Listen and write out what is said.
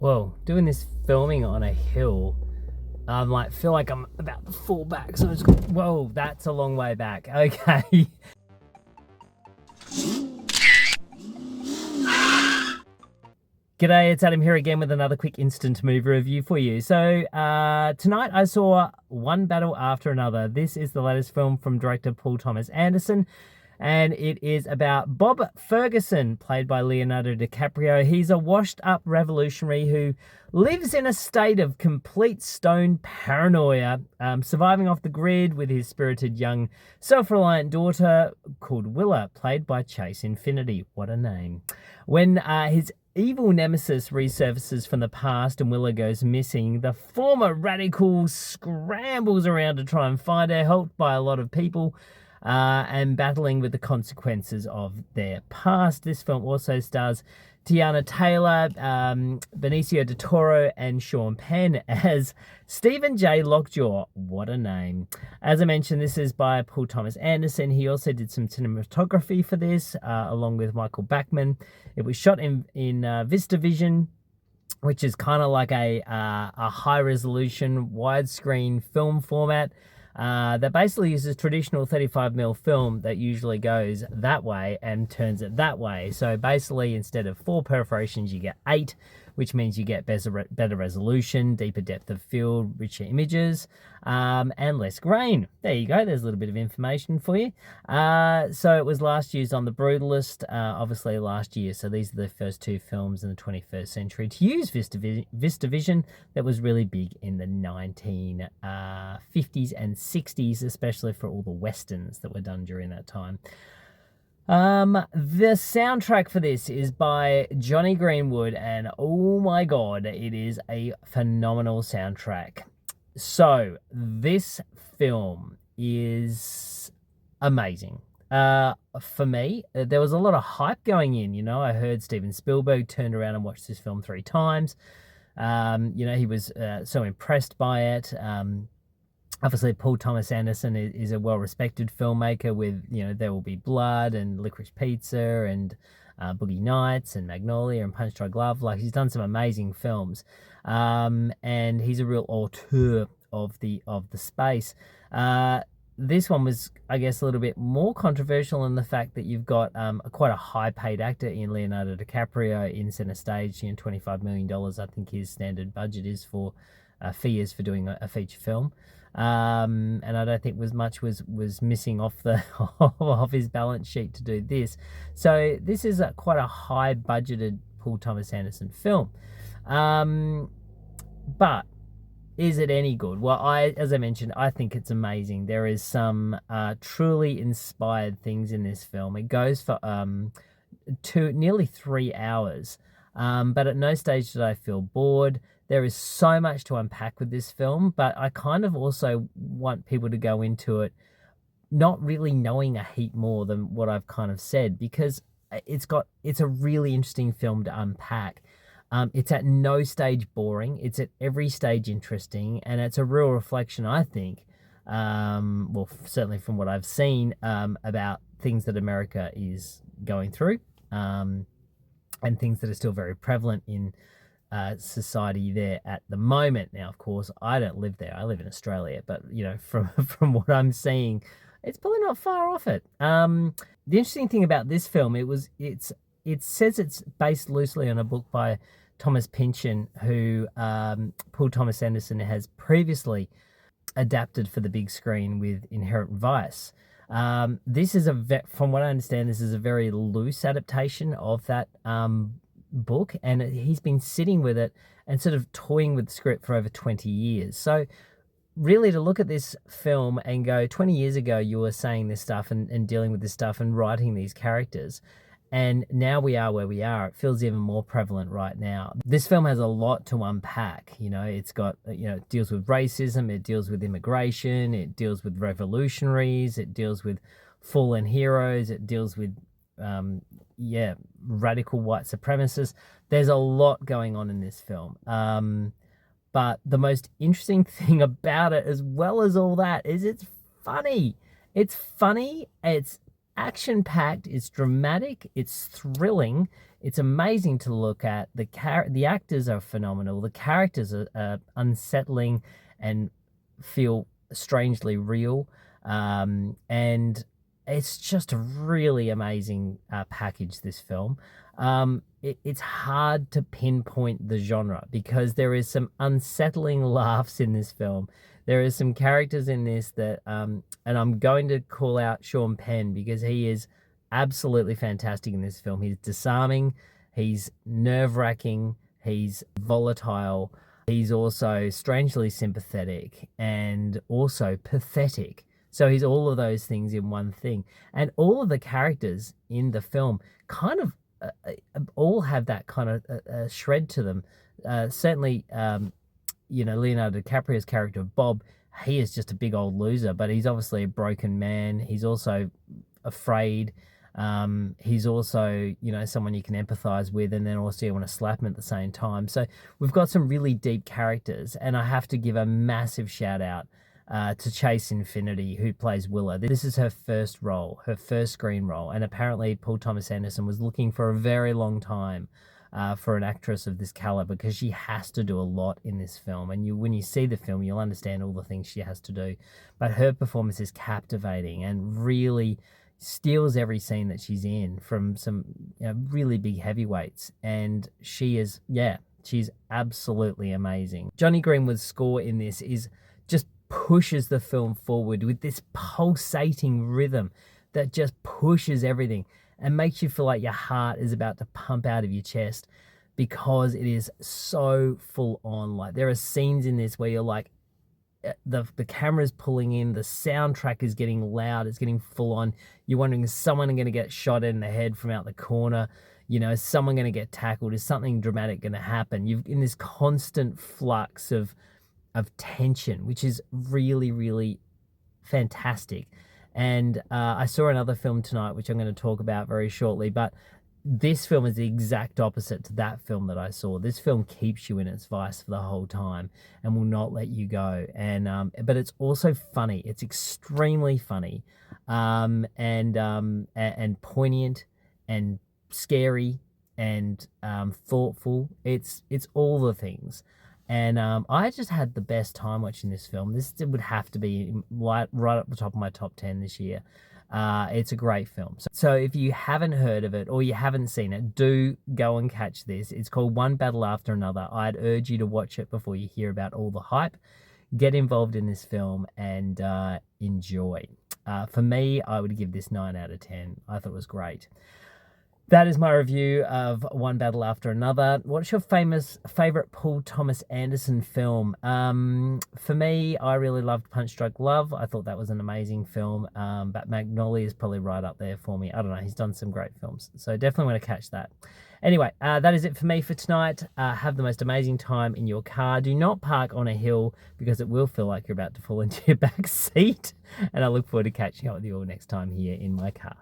Whoa, doing this filming on a hill, feel like I'm about to fall back. So it's whoa, that's a long way back. Okay. G'day, it's Adam here again with another quick instant movie review for you. So tonight I saw One Battle After Another. This is the latest film from director Paul Thomas Anderson, and it is about Bob Ferguson, played by Leonardo DiCaprio. He's a washed-up revolutionary who lives in a state of complete stone paranoia, surviving off the grid with his spirited young self-reliant daughter called Willa, played by Chase Infinity. What a name. When his evil nemesis resurfaces from the past and Willa goes missing, the former radical scrambles around to try and find her, helped by a lot of people and battling with the consequences of their past. This film also stars Tiana Taylor, Benicio del Toro, and Sean Penn as Stephen J. Lockjaw. What a name. As I mentioned, this is by Paul Thomas Anderson. He also did some cinematography for this, along with Michael Bachman. It was shot in VistaVision, which is kind of like a high-resolution, widescreen film format that basically uses traditional 35mm film that usually goes that way and turns it that way. So basically, instead of 4 perforations, you get 8, which means you get better resolution, deeper depth of field, richer images, and less grain. There you go. There's a little bit of information for you. So it was last used on The Brutalist, obviously last year. So these are the first 2 films in the 21st century to use VistaVision. That was really big in the 1950s and 60s, especially for all the westerns that were done during that time. The soundtrack for this is by Jonny Greenwood, and oh my god, it is a phenomenal soundtrack. So this film is amazing. For me, there was a lot of hype going in. You know, I heard Steven Spielberg turned around and watched this film 3 times. He was so impressed by it. Obviously, Paul Thomas Anderson is a well-respected filmmaker with, There Will Be Blood and Licorice Pizza and Boogie Nights and Magnolia and Punch Drunk Love. Like, he's done some amazing films, and he's a real auteur of the space. This one was, I guess, a little bit more controversial in the fact that you've got quite a high-paid actor in Leonardo DiCaprio in center stage. $25 million, I think his standard budget is for fee is for doing a feature film. And I don't think much was missing off off his balance sheet to do this. So this is quite a high budgeted Paul Thomas Anderson film. But is it any good? Well, as I mentioned, I think it's amazing. There is some truly inspired things in this film. It goes for nearly 3 hours. But at no stage did I feel bored. There is so much to unpack with this film, but I kind of also want people to go into it not really knowing a heap more than what I've kind of said, because it's a really interesting film to unpack. It's at no stage boring. It's at every stage interesting, and it's a real reflection, I think, certainly from what I've seen, about things that America is going through, and things that are still very prevalent in society there at the moment. Now, of course, I don't live there. I live in Australia, but from what I'm seeing, it's probably not far off it. The interesting thing about this film, it says it's based loosely on a book by Thomas Pynchon, who Paul Thomas Anderson has previously adapted for the big screen with Inherent Vice. This is from what I understand, this is a very loose adaptation of that book, and he's been sitting with it and sort of toying with the script for over 20 years. So really, to look at this film and go, 20 years ago you were saying this stuff and dealing with this stuff and writing these characters, and now we are where we are. It feels even more prevalent right now. This film has a lot to unpack. It's got, it deals with racism, it deals with immigration, it deals with revolutionaries, it deals with fallen heroes, it deals with radical white supremacists. There's a lot going on in this film. But the most interesting thing about it, as well as all that, is it's funny. It's funny. It's action-packed, it's dramatic, it's thrilling, it's amazing to look at. The actors are phenomenal. The characters are unsettling and feel strangely real. And it's just a really amazing package, this film. It's hard to pinpoint the genre because there is some unsettling laughs in this film. There is some characters in this that, and I'm going to call out Sean Penn because he is absolutely fantastic in this film. He's disarming, he's nerve-wracking, he's volatile, he's also strangely sympathetic and also pathetic. So he's all of those things in one thing. And all of the characters in the film kind of all have that kind of shred to them. Certainly, Leonardo DiCaprio's character of Bob, he is just a big old loser, but he's obviously a broken man. He's also afraid. He's also, someone you can empathize with, and then also you want to slap him at the same time. So we've got some really deep characters, and I have to give a massive shout out to Chase Infinity, who plays Willa. This is her first role, her first screen role, and apparently Paul Thomas Anderson was looking for a very long time for an actress of this caliber because she has to do a lot in this film. And when you see the film, you'll understand all the things she has to do. But her performance is captivating and really steals every scene that she's in from some really big heavyweights. And she's absolutely amazing. Jonny Greenwood's score in this just pushes the film forward with this pulsating rhythm that just pushes everything and makes you feel like your heart is about to pump out of your chest because it is so full on. Like, there are scenes in this where you're like, the camera's pulling in, the soundtrack is getting loud, it's getting full on. You're wondering, is someone going to get shot in the head from out the corner? Is someone going to get tackled? Is something dramatic going to happen? You've in this constant flux of tension, which is really, really fantastic. And I saw another film tonight, which I'm going to talk about very shortly, but this film is the exact opposite to that film that I saw. This film keeps you in its vice for the whole time and will not let you go. And but it's also funny. It's extremely funny, and poignant and scary and thoughtful. It's all the things. And I just had the best time watching this film. This would have to be right up the top of my top 10 this year. It's a great film. So if you haven't heard of it or you haven't seen it, do go and catch this. It's called One Battle After Another. I'd urge you to watch it before you hear about all the hype. Get involved in this film and enjoy. For me, I would give this 9 out of 10. I thought it was great. That is my review of One Battle After Another. What's your favorite Paul Thomas Anderson film? For me, I really loved Punch Drunk Love. I thought that was an amazing film. But Magnolia is probably right up there for me. I don't know. He's done some great films. So definitely want to catch that. Anyway, that is it for me for tonight. Have the most amazing time in your car. Do not park on a hill because it will feel like you're about to fall into your back seat. And I look forward to catching up with you all next time here in my car.